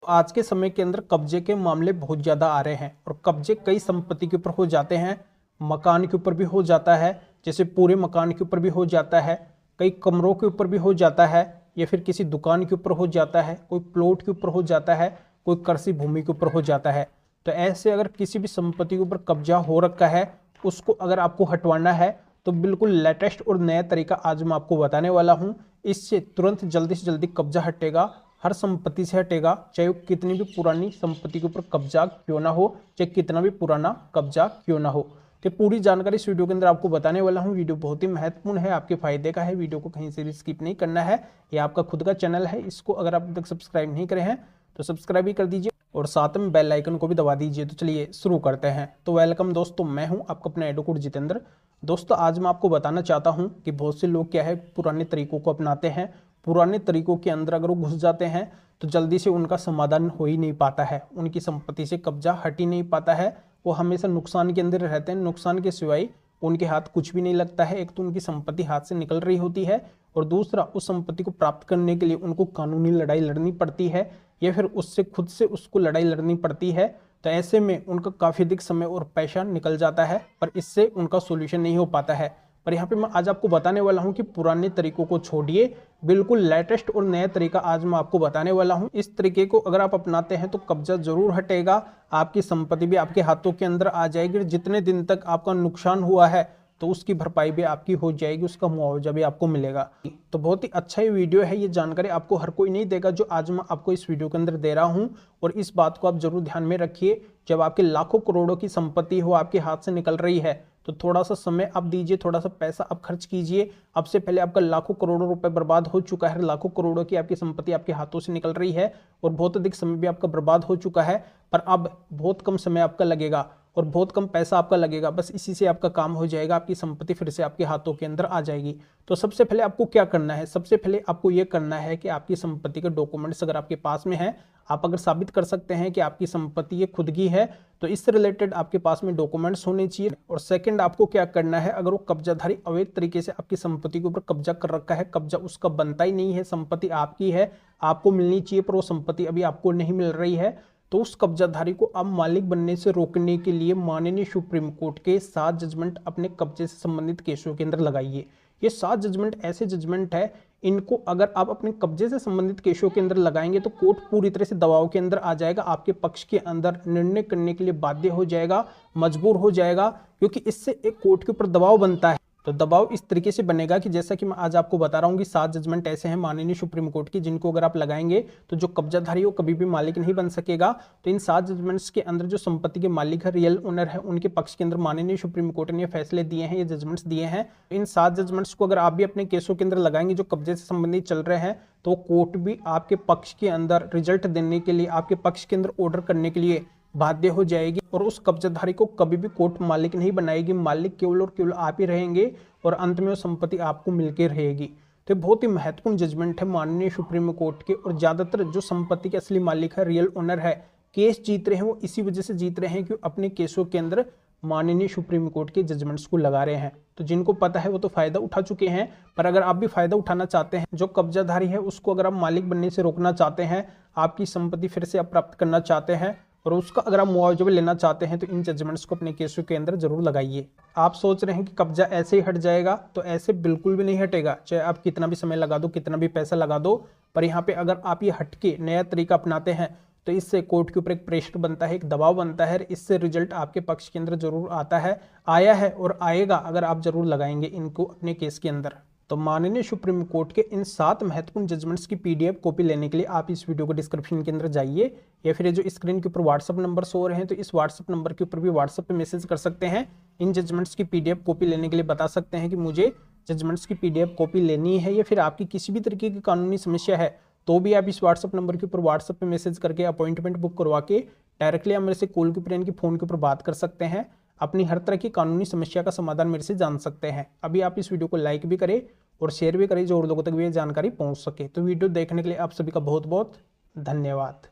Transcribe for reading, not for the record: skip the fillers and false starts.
आज के समय के अंदर कब्जे के मामले बहुत ज़्यादा आ रहे हैं और कब्जे कई संपत्ति के ऊपर हो जाते हैं। मकान के ऊपर भी हो जाता है, जैसे पूरे मकान के ऊपर भी हो जाता है, कई कमरों के ऊपर भी हो जाता है, या फिर किसी दुकान के ऊपर हो जाता है, कोई प्लॉट के ऊपर हो जाता है, कोई कृषि भूमि के ऊपर हो जाता है। तो ऐसे अगर किसी भी संपत्ति के ऊपर कब्जा हो रखा है, उसको अगर आपको हटवाना है तो बिल्कुल लेटेस्ट और नया तरीका आज मैं आपको बताने वाला हूँ। इससे तुरंत जल्दी से जल्दी कब्जा हटेगा, हर संपत्ति से हटेगा, चाहे वो कितनी भी पुरानी संपत्ति के ऊपर कब्जा क्यों ना हो, चाहे कितना भी पुराना कब्जा क्यों ना हो। तो पूरी जानकारी इस वीडियो के अंदर आपको बताने वाला हूँ। वीडियो बहुत ही महत्वपूर्ण है, आपके फायदे का है, वीडियो को कहीं से भी स्किप नहीं करना है। ये आपका खुद का चैनल है, इसको अगर आप अभी तक सब्सक्राइब नहीं करे हैं तो सब्सक्राइब भी कर दीजिए और साथ में बेल आइकन को भी दबा दीजिए। तो चलिए शुरू करते हैं। तो वेलकम दोस्तों, मैं हूं आपका अपना एडवोकेट जितेंद्र। दोस्तों आज मैं आपको बताना चाहता हूं कि बहुत से लोग क्या है पुराने तरीकों को अपनाते हैं। पुराने तरीकों के अंदर अगर वो घुस जाते हैं तो जल्दी से उनका समाधान हो ही नहीं पाता है, उनकी संपत्ति से कब्जा हट ही नहीं पाता है। वो हमेशा नुकसान के अंदर रहते हैं, नुकसान के सिवाय उनके हाथ कुछ भी नहीं लगता है। एक तो उनकी संपत्ति हाथ से निकल रही होती है और दूसरा उस संपत्ति को प्राप्त करने के लिए उनको कानूनी लड़ाई लड़नी पड़ती है या फिर उससे खुद से उसको लड़ाई लड़नी पड़ती है। तो ऐसे में उनका काफ़ी अधिक समय और पैसा निकल जाता है, पर इससे उनका सोल्यूशन नहीं हो पाता है। पर यहाँ पे मैं आज आपको बताने वाला हूँ कि पुराने तरीकों को छोड़िए, बिल्कुल लेटेस्ट और नया तरीका आज मैं आपको बताने वाला हूँ। इस तरीके को अगर आप अपनाते हैं तो कब्जा जरूर हटेगा, आपकी संपत्ति भी आपके हाथों के अंदर आ जाएगी और जितने दिन तक आपका नुकसान हुआ है तो उसकी भरपाई भी आपकी हो जाएगी, उसका मुआवजा भी आपको मिलेगा। तो बहुत ही अच्छा ये वीडियो है, ये जानकारी आपको हर कोई नहीं देगा जो आज मैं आपको इस वीडियो के अंदर दे रहा हूँ। और इस बात को आप जरूर ध्यान में रखिए, जब आपके लाखों करोड़ों की संपत्ति हो आपके हाथ से निकल रही है तो थोड़ा सा समय आप दीजिए, थोड़ा सा पैसा आप खर्च कीजिए। अब से पहले आपका लाखों करोड़ों रुपए बर्बाद हो चुका है, लाखों करोड़ों की आपकी संपत्ति आपके हाथों से निकल रही है और बहुत अधिक समय भी आपका बर्बाद हो चुका है। पर अब बहुत कम समय आपका लगेगा और बहुत कम पैसा आपका लगेगा, बस इसी से आपका काम हो जाएगा, आपकी संपत्ति फिर से आपके हाथों के अंदर आ जाएगी। तो सबसे पहले आपको क्या करना है, सबसे पहले आपको यह करना है कि आपकी संपत्ति के डॉक्यूमेंट्स अगर आपके पास में है, आप अगर साबित कर सकते हैं कि आपकी संपत्ति ये खुद की है तो इससे रिलेटेड आपके पास में डॉक्यूमेंट्स होने चाहिए। और सेकंड आपको क्या करना है, अगर वो कब्जाधारी अवैध तरीके से आपकी संपत्ति के ऊपर कब्जा कर रखा है, कब्जा उसका बनता ही नहीं है, संपत्ति आपकी है, आपको मिलनी चाहिए पर वो संपत्ति अभी आपको नहीं मिल रही है, तो उस कब्जाधारी को अब मालिक बनने से रोकने के लिए माननीय सुप्रीम कोर्ट के 7 जजमेंट अपने कब्जे से संबंधित केसों के अंदर लगाइए। ये 7 जजमेंट ऐसे जजमेंट है, इनको अगर आप अपने कब्जे से संबंधित केसों के अंदर लगाएंगे तो कोर्ट पूरी तरह से दबाव के अंदर आ जाएगा, आपके पक्ष के अंदर निर्णय करने के लिए बाध्य हो जाएगा, मजबूर हो जाएगा, क्योंकि इससे एक कोर्ट के ऊपर दबाव बनता है। तो दबाव इस तरीके से बनेगा कि जैसा कि मैं आज आपको बता रहा हूँ कि 7 जजमेंट ऐसे हैं माननीय सुप्रीम कोर्ट की, जिनको अगर आप लगाएंगे तो जो कब्जाधारी हो कभी भी मालिक नहीं बन सकेगा। तो इन 7 जजमेंट्स के अंदर जो संपत्ति के मालिक है, रियल ओनर है, उनके पक्ष के अंदर माननीय सुप्रीम कोर्ट ने फैसले दिए हैं, ये जजमेंट्स दिए हैं। इन 7 जजमेंट्स को अगर आप भी अपने केसों के अंदर लगाएंगे जो कब्जे से संबंधित चल रहे हैं, तो कोर्ट भी आपके पक्ष के अंदर रिजल्ट देने के लिए, आपके पक्ष के अंदर ऑर्डर करने के लिए बाध्य हो जाएगी और उस कब्जाधारी को कभी भी कोर्ट मालिक नहीं बनाएगी, मालिक केवल और केवल आप ही रहेंगे और अंत में वो संपत्ति आपको मिलकर रहेगी। तो बहुत ही महत्वपूर्ण जजमेंट है माननीय सुप्रीम कोर्ट के। और ज्यादातर जो संपत्ति के असली मालिक है, रियल ओनर है, केस जीत रहे हैं, वो इसी वजह से जीत रहे हैं कि अपने केसों के अंदर माननीय सुप्रीम कोर्ट के जजमेंट्स को लगा रहे हैं। तो जिनको पता है वो तो फायदा उठा चुके हैं, पर अगर आप भी फायदा उठाना चाहते हैं, जो कब्जाधारी है उसको अगर आप मालिक बनने से रोकना चाहते हैं, आपकी संपत्ति फिर से आप प्राप्त करना चाहते हैं और उसका अगर आप मुआवजा भी लेना चाहते हैं, तो इन जजमेंट्स को अपने केसों के अंदर जरूर लगाइए। आप सोच रहे हैं कि कब्जा ऐसे ही हट जाएगा, तो ऐसे बिल्कुल भी नहीं हटेगा, चाहे आप कितना भी समय लगा दो, कितना भी पैसा लगा दो। पर यहाँ पे अगर आप ये हटके नया तरीका अपनाते हैं तो इससे कोर्ट के ऊपर एक प्रेशर बनता है, एक दबाव बनता है, इससे रिजल्ट आपके पक्ष के अंदर जरूर आता है, आया है और आएगा अगर आप जरूर लगाएंगे इनको अपने केस के अंदर। तो माननीय सुप्रीम कोर्ट के इन 7 महत्वपूर्ण जजमेंट्स की पीडीएफ कॉपी लेने के लिए आप इस वीडियो को डिस्क्रिप्शन के अंदर जाइए, या फिर जो स्क्रीन के ऊपर व्हाट्सअप नंबर शो हो रहे हैं तो इस व्हाट्सअप नंबर के ऊपर भी व्हाट्सअप पे मैसेज कर सकते हैं। इन जजमेंट्स की पीडीएफ कॉपी लेने के लिए बता सकते हैं कि मुझे जजमेंट्स की पीडीएफ कॉपी लेनी है, या फिर आपकी किसी भी तरीके की कानूनी समस्या है तो भी आप इस व्हाट्सअप नंबर के ऊपर व्हाट्सअप पे मैसेज करके अपॉइंटमेंट बुक करवा के डायरेक्टली आप मेरे से कॉल के ऊपर यानी कि फोन के ऊपर बात कर सकते हैं, अपनी हर तरह की कानूनी समस्या का समाधान मेरे से जान सकते हैं। अभी आप इस वीडियो को लाइक भी करें और शेयर भी करें जो और लोगों तक भी ये जानकारी पहुंच सके। तो वीडियो देखने के लिए आप सभी का बहुत बहुत धन्यवाद।